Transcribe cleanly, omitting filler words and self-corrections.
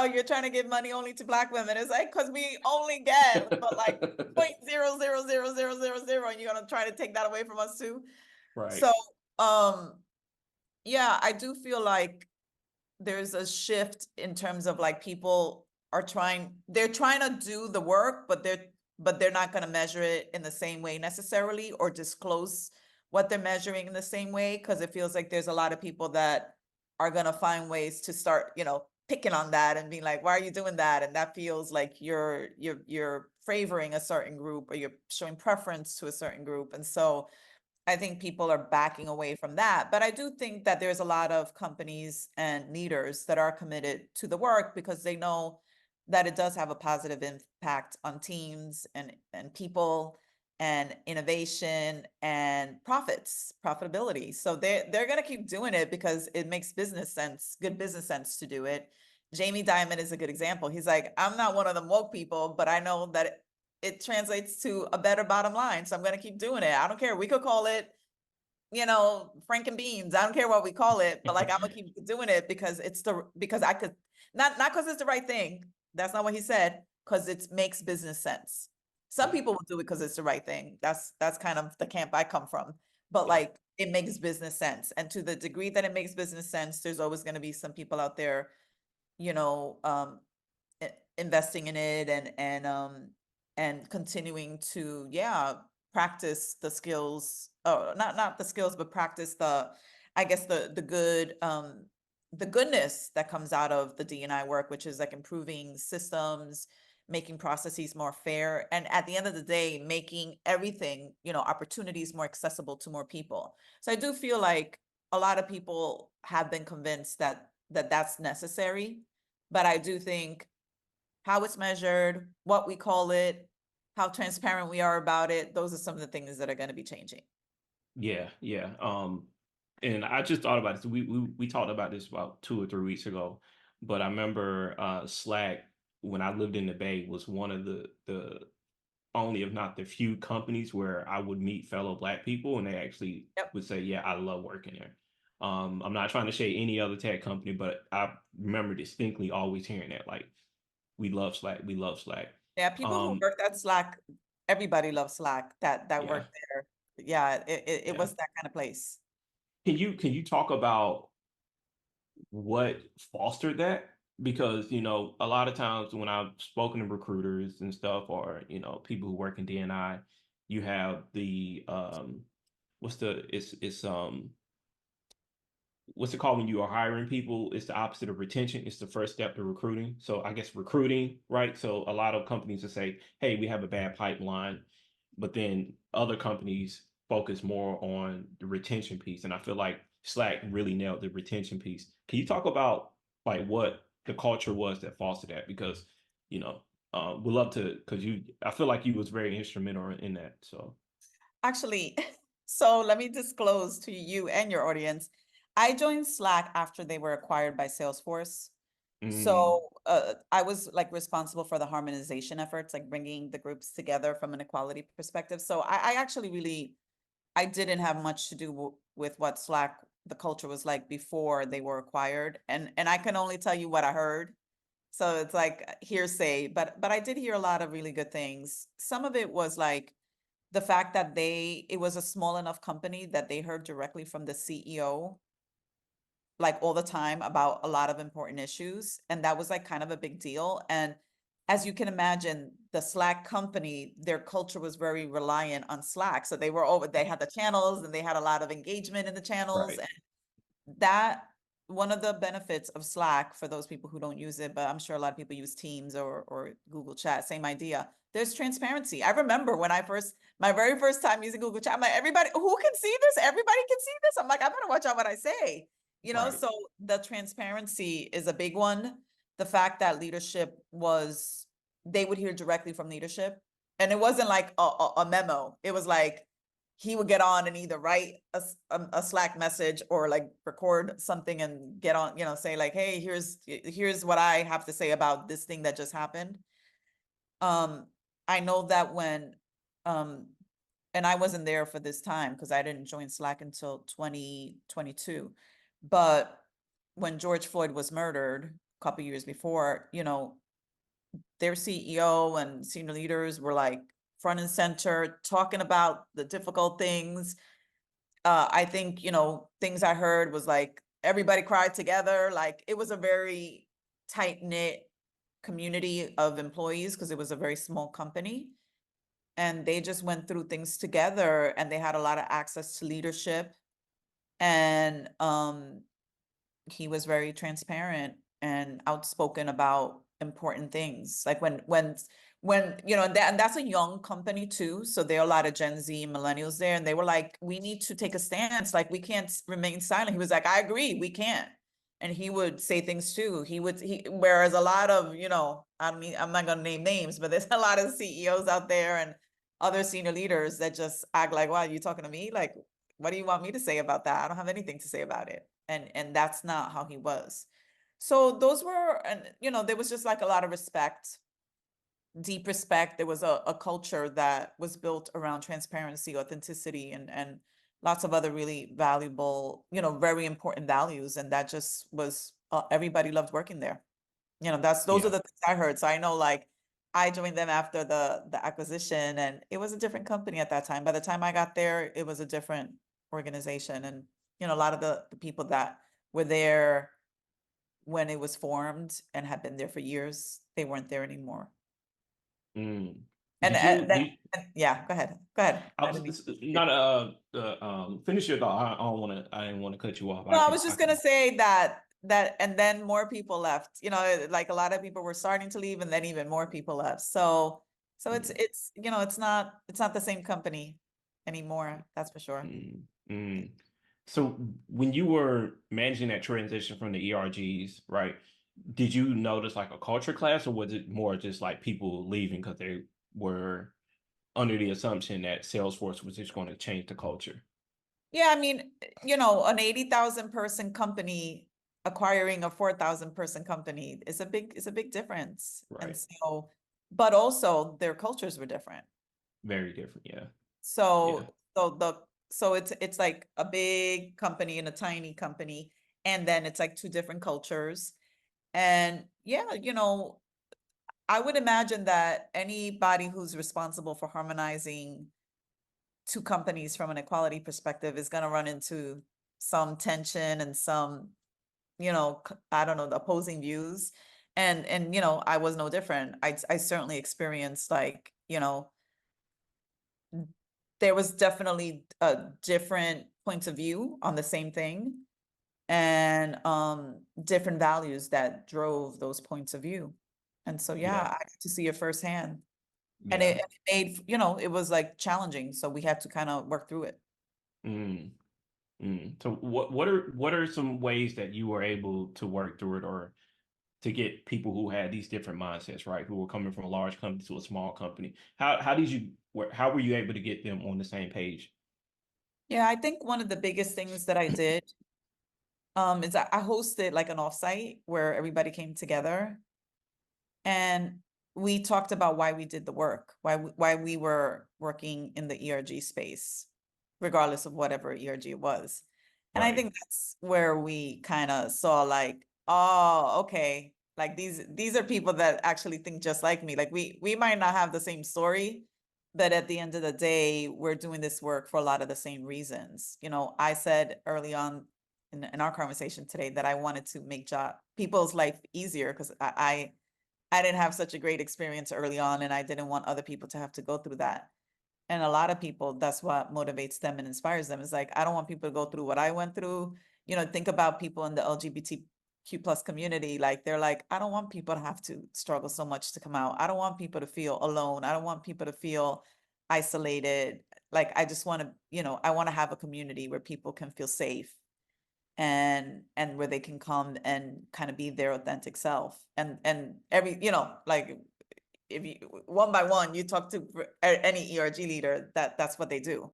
oh, you're trying to give money only to Black women. It's like, because we only get, but like 0.00000, and you're gonna try to take that away from us too. Right. So, yeah, I do feel like there's a shift in terms of like people are they're trying to do the work, but they're not going to measure it in the same way necessarily, or disclose what they're measuring in the same way, because it feels like there's a lot of people that are going to find ways to start, picking on that and being like, why are you doing that? And that feels like you're favoring a certain group, or you're showing preference to a certain group. And so I think people are backing away from that. But I do think that there's a lot of companies and leaders that are committed to the work, because they know that it does have a positive impact on teams and people and innovation and profitability. So they're going to keep doing it because it makes good business sense to do it. Jamie Dimon is a good example. He's like, I'm not one of the woke people, but I know that it translates to a better bottom line. So I'm going to keep doing it. I don't care. We could call it, Frank and beans. I don't care what we call it, but like, I'm gonna keep doing it because because I could, not because it's the right thing. That's not what he said, because it makes business sense. Some Yeah. people will do it because it's the right thing. That's kind of the camp I come from. But Yeah. like, it makes business sense. And to the degree that it makes business sense, there's always going to be some people out there, you know, um, investing in it and continuing to, yeah, practice the skills, not the skills, but practice I guess the goodness that comes out of the D&I work, which is like improving systems, making processes more fair, and at the end of the day, making everything, opportunities more accessible to more people. So I do feel like a lot of people have been convinced that that's necessary, but I do think how it's measured, what we call it, how transparent we are about it, those are some of the things that are going to be changing. Yeah. Yeah. And I just thought about this. We talked about this about 2 or 3 weeks ago, but I remember Slack, when I lived in the Bay, was one of the only, if not the few, companies where I would meet fellow Black people and they actually Yep. would say, "Yeah, I love working there." I'm not trying to shade any other tech company, but I remember distinctly always hearing that, like, "We love Slack. We love Slack." Yeah, people who Um, work at Slack, everybody loves Slack that yeah, work there. Yeah, it yeah. was that kind of place. Can you talk about what fostered that? Because, a lot of times when I've spoken to recruiters and stuff, or, people who work in DNI, you have the what's the what's it called when you are hiring people? It's the opposite of retention. It's the first step to recruiting. So I guess recruiting, right? So a lot of companies will say, "Hey, we have a bad pipeline," but then other companies focus more on the retention piece. And I feel like Slack really nailed the retention piece. Can you talk about like what the culture was that fostered that? Because we love to, because I feel like you was very instrumental in that. So. Actually, so let me disclose to you and your audience, I joined Slack after they were acquired by Salesforce. Mm, So I was like responsible for the harmonization efforts, like bringing the groups together from an equality perspective. So I actually really, I didn't have much to do with what Slack, the culture was like before they were acquired. And I can only tell you what I heard. So it's like hearsay, but I did hear a lot of really good things. Some of it was like the fact that it was a small enough company that they heard directly from the CEO like all the time about a lot of important issues. And that was like kind of a big deal. And as you can imagine, the Slack company, their culture was very reliant on Slack. So they had the channels and they had a lot of engagement in the channels. right. And that one of the benefits of Slack, for those people who don't use it, but I'm sure a lot of people use Teams or Google Chat, same idea. There's transparency. I remember when my very first time using Google Chat, I'm like, everybody who can see this, everybody can see this. I'm like, I better watch out what I say. Right. So the transparency is a big one. The fact that they would hear directly from leadership. And it wasn't like a memo. It was like, he would get on and either write a Slack message or like record something and get on, say like, hey, here's what I have to say about this thing that just happened. Um, I know that um, and I wasn't there for this time because I didn't join Slack until 2022. But when George Floyd was murdered, couple years before, you know, their CEO and senior leaders were like front and center talking about the difficult things. I think, you know, things I heard was like everybody cried together. Like it was a very tight knit community of employees because it was a very small company. And they just went through things together and they had a lot of access to leadership. And he was very transparent and outspoken about important things. Like when you know, and that's a young company too. So there are a lot of Gen Z millennials there, and they were like, we need to take a stance. Like we can't remain silent. He was like, I agree, we can't. And he would say things too. Whereas a lot of, you know, I mean, I'm not gonna name names, but there's a lot of CEOs out there and other senior leaders that just act like, wow, you talking to me? Like, what do you want me to say about that? I don't have anything to say about it. And that's not how he was. So those were, and you know, there was just like a lot of respect, deep respect. There was a culture that was built around transparency, authenticity, and lots of other really valuable, you know, very important values. And that just was, everybody loved working there. You know, those are Yeah. the things I heard. So I know, like, I joined them after the acquisition, and it was a different company at that time. By the time I got there, it was a different organization. And, you know, a lot of the people that were there when it was formed and had been there for years, they weren't there anymore. Mm. And Did you then, did yeah, go ahead. Go ahead. I was not finish your thought. I don't want to. I didn't want to cut you off. No, I was I just gonna can. say that, and then more people left. You know, like a lot of people were starting to leave, and then even more people left. So Mm, it's you know, it's not the same company anymore. That's for sure. mm, mm. So when you were managing that transition from the ERGs, right? Did you notice like a culture clash, or was it more just like people leaving because they were under the assumption that Salesforce was just going to change the culture? Yeah, I mean, you know, an 80,000 person company acquiring a 4,000 person company is a big difference. And Right. so, but also their cultures were different. Very different. Yeah. Yeah. So it's like a big company and a tiny company, and then it's like two different cultures. And yeah, you know, I would imagine that anybody who's responsible for harmonizing two companies from an equality perspective is going to run into some tension and some, you know, I don't know, the opposing views. And you know, I was no different. I certainly experienced, like, you know, there was definitely different points of view on the same thing, and different values that drove those points of view. And so yeah, Yeah. I got to see it firsthand. And Yeah. it made, you know, it was like challenging, so we had to kind of work through it. Mm. Mm. So what are some ways that you were able to work through it, or to get people who had these different mindsets, right? Who were coming from a large company to a small company. How were you able to get them on the same page? Yeah, I think one of the biggest things that I did is that I hosted like an offsite where everybody came together, and we talked about why we did the work, why we were working in the ERG space, regardless of whatever ERG it was. And I Right. think that's where we kind of saw, like, oh, okay, like these are people that actually think just like me. Like we might not have the same story, but at the end of the day, we're doing this work for a lot of the same reasons. You know, I said early on in our conversation today that I wanted to make people's life easier, because I didn't have such a great experience early on, and I didn't want other people to have to go through that. And a lot of people, that's what motivates them and inspires them. Is like, I don't want people to go through what I went through. You know, think about people in the LGBTQ plus community. Like, they're like, I don't want people to have to struggle so much to come out. I don't want people to feel alone. I don't want people to feel isolated. Like, I just want to, you know, I want to have a community where people can feel safe, and where they can come and kind of be their authentic self. And every, you know, like, if you one by one you talk to any ERG leader, that's what they do.